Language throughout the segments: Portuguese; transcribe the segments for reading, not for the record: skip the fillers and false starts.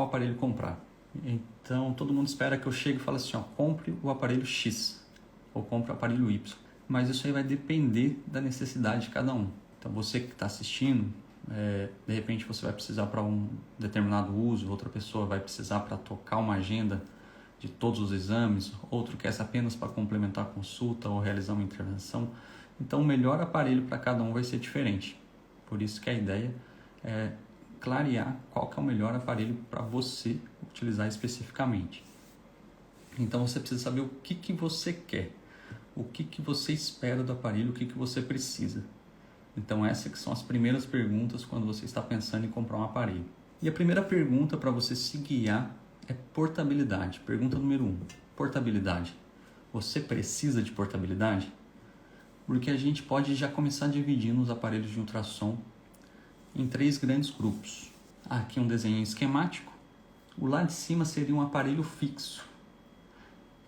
aparelho comprar. Então, todo mundo espera que eu chegue e fale assim, compre o aparelho X ou compre o aparelho Y. Mas isso aí vai depender da necessidade de cada um. Então, você que está assistindo, de repente você vai precisar para um determinado uso, outra pessoa vai precisar para tocar uma agenda de todos os exames, outro quer apenas para complementar a consulta ou realizar uma intervenção. Então, o melhor aparelho para cada um vai ser diferente. Por isso que a ideia é clarear qual que é o melhor aparelho para você utilizar especificamente. Então, você precisa saber o que você quer, o que você espera do aparelho, o que você precisa. Então, essas que são as primeiras perguntas quando você está pensando em comprar um aparelho. E a primeira pergunta para você se guiar é portabilidade. Pergunta número 1. Portabilidade. Você precisa de portabilidade? Porque a gente pode já começar dividindo os aparelhos de ultrassom em 3 grandes grupos. Aqui um desenho esquemático. O lá de cima seria um aparelho fixo,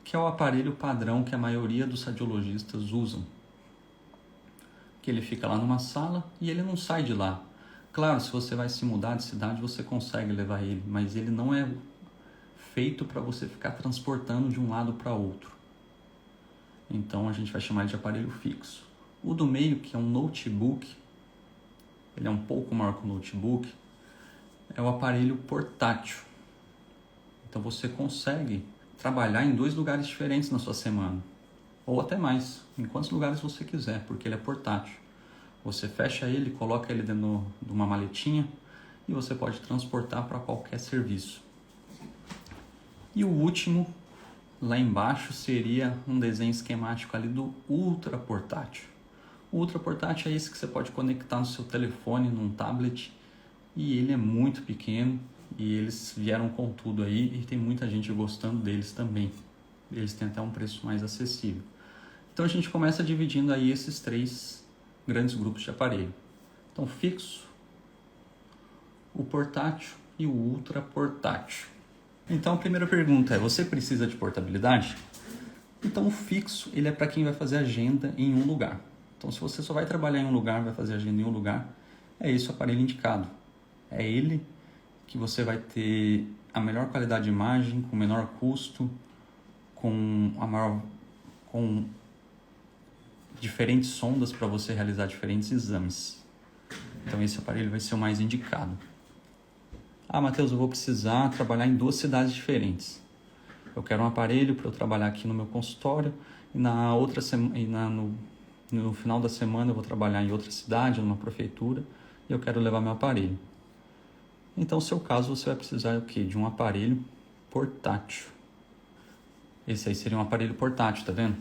que é o aparelho padrão que a maioria dos radiologistas usam. Que ele fica lá numa sala e ele não sai de lá. Claro, se você vai se mudar de cidade, você consegue levar ele, mas ele não é feito para você ficar transportando de um lado para outro. Então a gente vai chamar ele de aparelho fixo. O do meio, que é um notebook, ele é um pouco maior que o notebook, é o aparelho portátil. Então você consegue trabalhar em 2 lugares diferentes na sua semana, ou até mais, em quantos lugares você quiser, porque ele é portátil. Você fecha ele, coloca ele dentro de uma maletinha e você pode transportar para qualquer serviço. E o último, lá embaixo, seria um desenho esquemático ali do ultra portátil. O ultra portátil é esse que você pode conectar no seu telefone, num tablet, e ele é muito pequeno e eles vieram com tudo aí e tem muita gente gostando deles também. Eles têm até um preço mais acessível. Então a gente começa dividindo aí esses 3 grandes grupos de aparelho. Então, fixo, o portátil e o ultra portátil. Então a primeira pergunta é, você precisa de portabilidade? Então o fixo, ele é para quem vai fazer agenda em um lugar. Então se você só vai trabalhar em um lugar, vai fazer agenda em um lugar, é esse o aparelho indicado. É ele que você vai ter a melhor qualidade de imagem, com o menor custo, com diferentes sondas para você realizar diferentes exames. Então esse aparelho vai ser o mais indicado. Matheus, eu vou precisar trabalhar em 2 cidades diferentes. Eu quero um aparelho para eu trabalhar aqui no meu consultório e na outra no final da semana eu vou trabalhar em outra cidade, numa prefeitura, e eu quero levar meu aparelho. Então, no seu caso, você vai precisar o quê? De um aparelho portátil. Esse aí seria um aparelho portátil, tá vendo?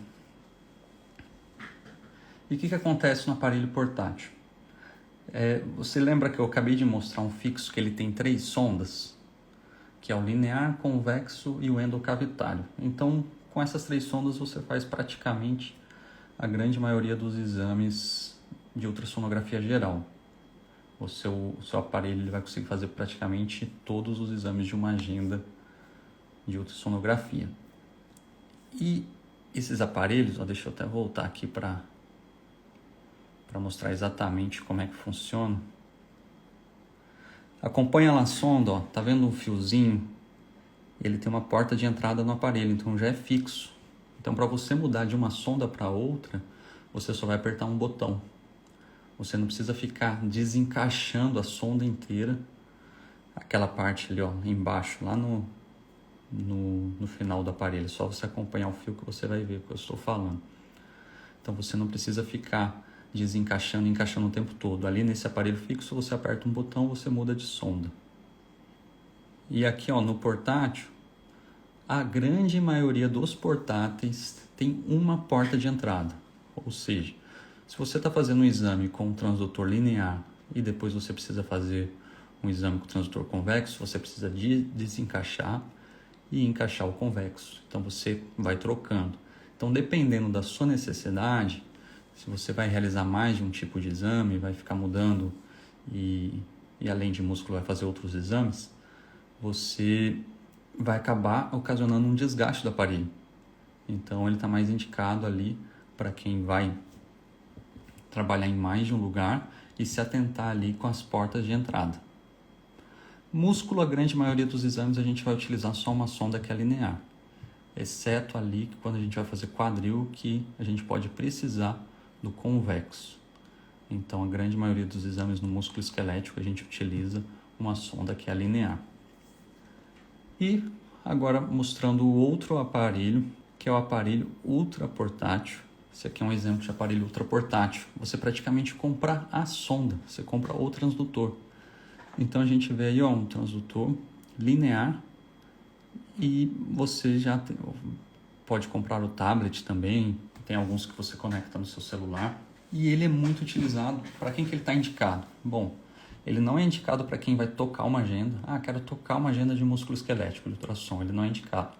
E o que acontece no aparelho portátil? Você lembra que eu acabei de mostrar um fixo que ele tem 3 sondas? Que é o linear, convexo e o endocavitário. Então, com essas 3 sondas você faz praticamente a grande maioria dos exames de ultrassonografia geral. O seu aparelho ele vai conseguir fazer praticamente todos os exames de uma agenda de ultrassonografia. E esses aparelhos, deixa eu até voltar aqui para mostrar exatamente como é que funciona. Acompanha lá a sonda, tá vendo um fiozinho? Ele tem uma porta de entrada no aparelho, então já é fixo. Então para você mudar de uma sonda para outra, você só vai apertar um botão. Você não precisa ficar desencaixando a sonda inteira, aquela parte ali embaixo, lá no final do aparelho. É só você acompanhar o fio que você vai ver o que eu estou falando. Então você não precisa ficar desencaixando e encaixando o tempo todo. Ali nesse aparelho fixo você aperta um botão, você muda de sonda. E aqui no portátil, a grande maioria dos portáteis tem uma porta de entrada. Ou seja, se você está fazendo um exame com um transdutor linear e depois você precisa fazer um exame com transdutor convexo, você precisa desencaixar e encaixar o convexo. Então você vai trocando. Então, dependendo da sua necessidade, se você vai realizar mais de um tipo de exame, vai ficar mudando e além de músculo vai fazer outros exames, você vai acabar ocasionando um desgaste do aparelho. Então ele está mais indicado ali para quem vai trabalhar em mais de um lugar e se atentar ali com as portas de entrada. Músculo, a grande maioria dos exames a gente vai utilizar só uma sonda que é linear, exceto ali quando a gente vai fazer quadril, que a gente pode precisar do convexo. Então, a grande maioria dos exames no músculo esquelético a gente utiliza uma sonda que é linear. E agora mostrando o outro aparelho, que é o aparelho ultraportátil. Esse aqui é um exemplo de aparelho ultraportátil. Você praticamente compra a sonda, você compra o transdutor. Então a gente vê aí um transdutor linear e você já pode comprar o tablet também. Tem alguns que você conecta no seu celular. E ele é muito utilizado. Para quem que ele está indicado? Bom, ele não é indicado para quem vai tocar uma agenda. Quero tocar uma agenda de músculo esquelético, de ultrassom. Ele não é indicado.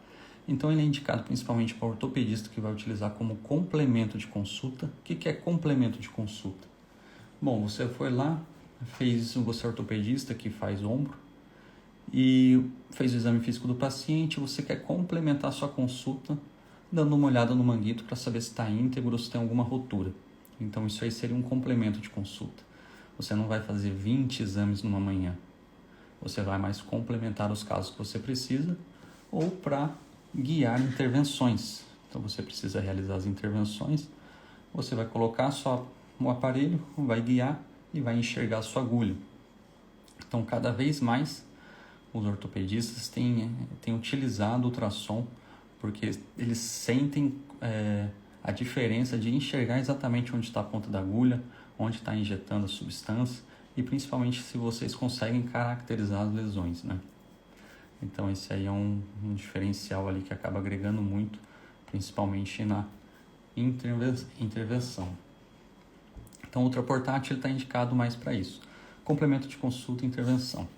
Então ele é indicado principalmente para o ortopedista que vai utilizar como complemento de consulta. O que é complemento de consulta? Bom, você foi lá, você é ortopedista que faz ombro e fez o exame físico do paciente, você quer complementar a sua consulta dando uma olhada no manguito para saber se está íntegro ou se tem alguma rotura. Então isso aí seria um complemento de consulta. Você não vai fazer 20 exames numa manhã. Você vai mais complementar os casos que você precisa ou para guiar intervenções. Então você precisa realizar as intervenções, você vai colocar só o aparelho, vai guiar e vai enxergar a sua agulha. Então cada vez mais os ortopedistas têm utilizado o ultrassom porque eles sentem a diferença de enxergar exatamente onde está a ponta da agulha, onde está injetando a substância e principalmente se vocês conseguem caracterizar as lesões, né? Então esse aí é um diferencial ali que acaba agregando muito, principalmente na intervenção. Então o ultraportátil está indicado mais para isso. Complemento de consulta e intervenção.